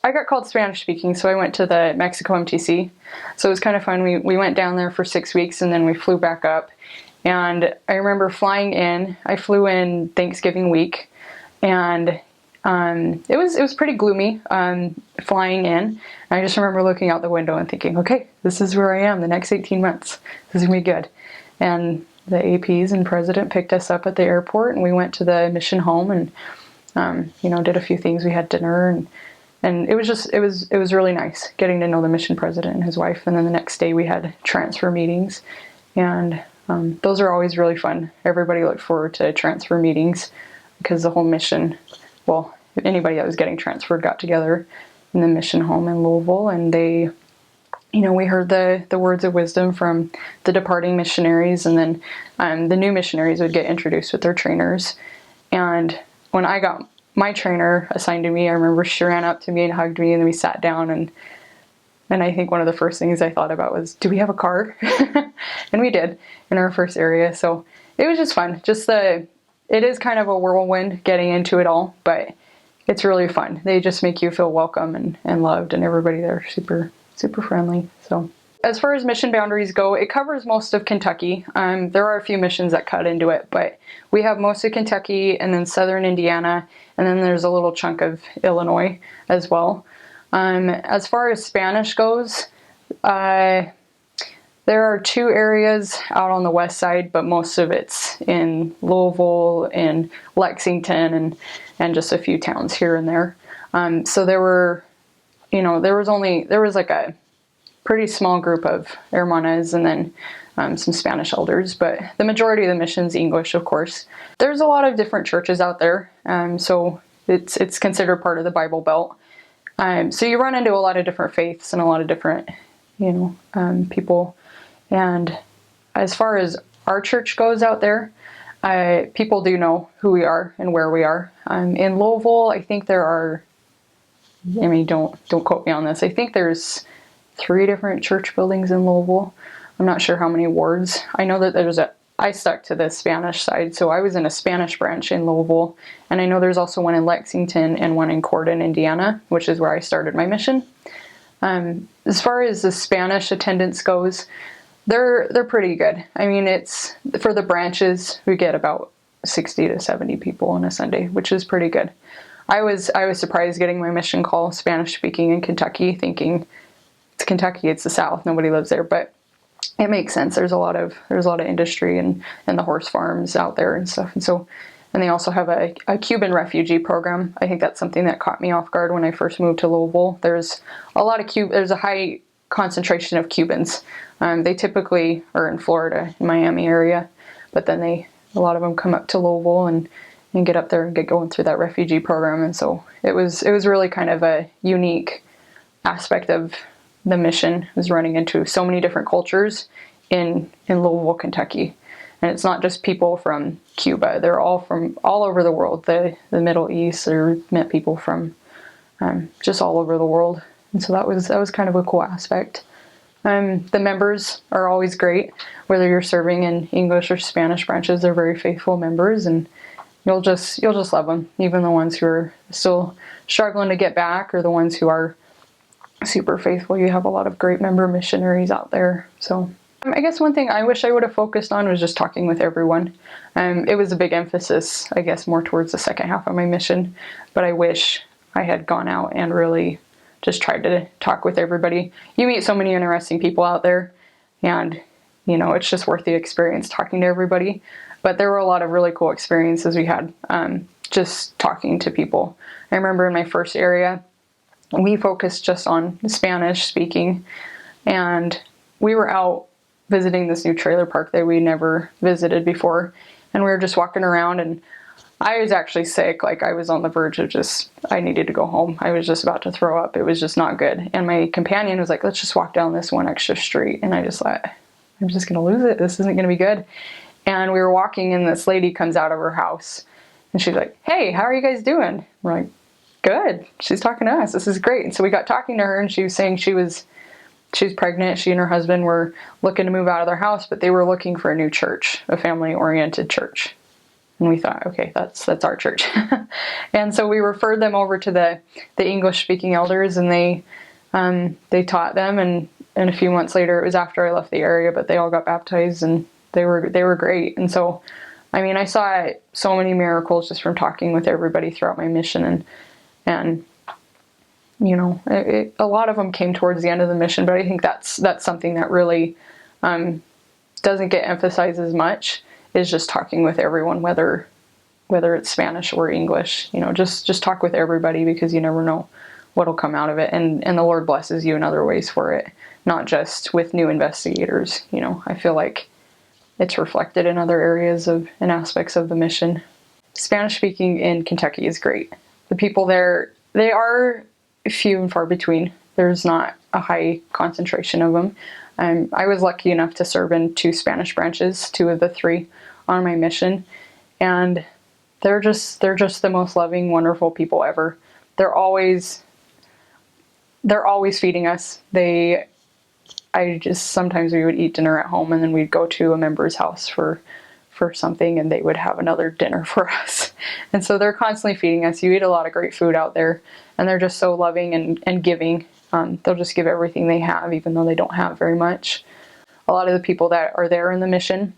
I got called Spanish speaking, so I went to the Mexico MTC. So it was kind of fun. We went down there for 6 weeks and then we flew back up. And I remember flying in. I flew in Thanksgiving week, and it was pretty gloomy flying in. I just remember looking out the window and thinking, okay, this is where I am the next 18 months. This is going to be good. And the APs and president picked us up at the airport, and we went to the mission home and, did a few things. We had dinner, and it was really nice getting to know the mission president and his wife. And then the next day we had transfer meetings, and those are always really fun. Everybody looked forward to transfer meetings because the whole mission, well, anybody that was getting transferred got together in the mission home in Louisville, and they, we heard the words of wisdom from the departing missionaries, and then the new missionaries would get introduced with their trainers. And when I got my trainer assigned to me, I remember she ran up to me and hugged me, and then we sat down, and I think one of the first things I thought about was, do we have a car? And we did in our first area. So it was just fun. It is kind of a whirlwind getting into it all, but it's really fun. They just make you feel welcome and loved, and everybody there super, super friendly. So as far as mission boundaries go, it covers most of Kentucky. There are a few missions that cut into it, but we have most of Kentucky and then southern Indiana, and then there's a little chunk of Illinois as well. As far as Spanish goes, there are 2 areas out on the west side, but most of it's in Louisville and Lexington and just a few towns here and there. So there was like a pretty small group of hermanas and then some Spanish elders, but the majority of the mission's English, of course. There's a lot of different churches out there, so it's considered part of the Bible Belt. So you run into a lot of different faiths and a lot of different, people. And as far as our church goes out there, people do know who we are and where we are. In Louisville, I think there are, don't quote me on this, I think there's 3 different church buildings in Louisville. I'm not sure how many wards. I know that I stuck to the Spanish side, so I was in a Spanish branch in Louisville, and I know there's also one in Lexington and one in Cordon, Indiana, which is where I started my mission. As far as the Spanish attendance goes, they're pretty good. It's for the branches, we get about 60 to 70 people on a Sunday, which is pretty good. I was surprised getting my mission call Spanish speaking in Kentucky, thinking it's Kentucky, it's the South, nobody lives there, but it makes sense. There's a lot of industry and the horse farms out there and stuff. And they also have a Cuban refugee program. I think that's something that caught me off guard when I first moved to Louisville. There's a high concentration of Cubans. They typically are in Florida, in Miami area, but then a lot of them come up to Louisville and get up there and get going through that refugee program. And so it was really kind of a unique aspect of the mission, was running into so many different cultures in Louisville, Kentucky. And it's not just people from Cuba. They're all from all over the world. The Middle East, or met people from just all over the world. And so that was kind of a cool aspect. The members are always great. Whether you're serving in English or Spanish branches, they're very faithful members, and you'll just love them. Even the ones who are still struggling to get back, or the ones who are super faithful. You have a lot of great member missionaries out there. So I guess one thing I wish I would have focused on was just talking with everyone. It was a big emphasis, I guess, more towards the second half of my mission, but I wish I had gone out and really just tried to talk with everybody. You meet so many interesting people out there, and it's just worth the experience talking to everybody. But there were a lot of really cool experiences we had just talking to people. I remember in my first area, we focused just on Spanish speaking, and we were out visiting this new trailer park that we never visited before, and we were just walking around, and I was actually sick. Like, I was on the verge of I needed to go home. I was just about to throw up. It was just not good. And my companion was like, let's just walk down this one extra street. And I just thought, I'm just going to lose it. This isn't going to be good. And we were walking, and this lady comes out of her house, and she's like, hey, how are you guys doing? We're like, good. She's talking to us. This is great. And so we got talking to her, and she was saying she's pregnant. She and her husband were looking to move out of their house, but they were looking for a new church, a family-oriented church. And we thought, okay, that's our church. And so we referred them over to the English speaking elders, and they taught them, and a few months later, it was after I left the area, but they all got baptized, and they were great. And so, I mean, I saw so many miracles just from talking with everybody throughout my mission, and you know, a lot of them came towards the end of the mission, but I think that's something that really doesn't get emphasized as much, is just talking with everyone, whether it's Spanish or English. You know, just talk with everybody, because you never know what'll come out of it, and the Lord blesses you in other ways for it, not just with new investigators. You know, I feel like it's reflected in other areas and aspects of the mission. Spanish speaking in Kentucky is great. The people there, they are few and far between. There's not a high concentration of them. I was lucky enough to serve in 2 Spanish branches, 2 of the 3 on my mission, and they're just the most loving, wonderful people ever. They're always feeding us. Sometimes we would eat dinner at home, and then we'd go to a member's house for something, and they would have another dinner for us. And so they're constantly feeding us. You eat a lot of great food out there, and they're just so loving and giving. They'll just give everything they have, even though they don't have very much. A lot of the people that are there in the mission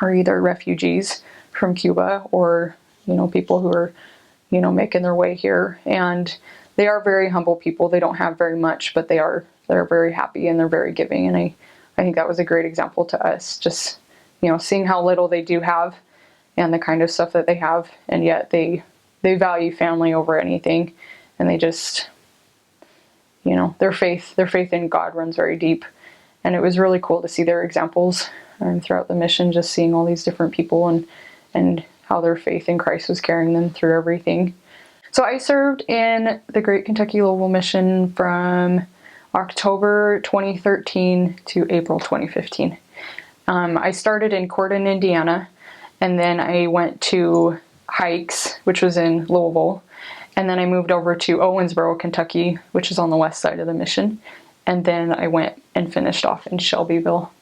are either refugees from Cuba, or, you know, people who are, you know, making their way here. And they are very humble people. They don't have very much, but they're very happy, and they're very giving. And I think that was a great example to us, just, you know, seeing how little they do have and the kind of stuff that they have, and yet they value family over anything. And they just, you know, their faith in God runs very deep. And it was really cool to see their examples throughout the mission, just seeing all these different people and how their faith in Christ was carrying them through everything. So I served in the Great Kentucky Louisville mission from October 2013 to April 2015. I started in Corydon, Indiana, and then I went to Hikes, which was in Louisville, and then I moved over to Owensboro, Kentucky, which is on the west side of the mission, and then I went and finished off in Shelbyville,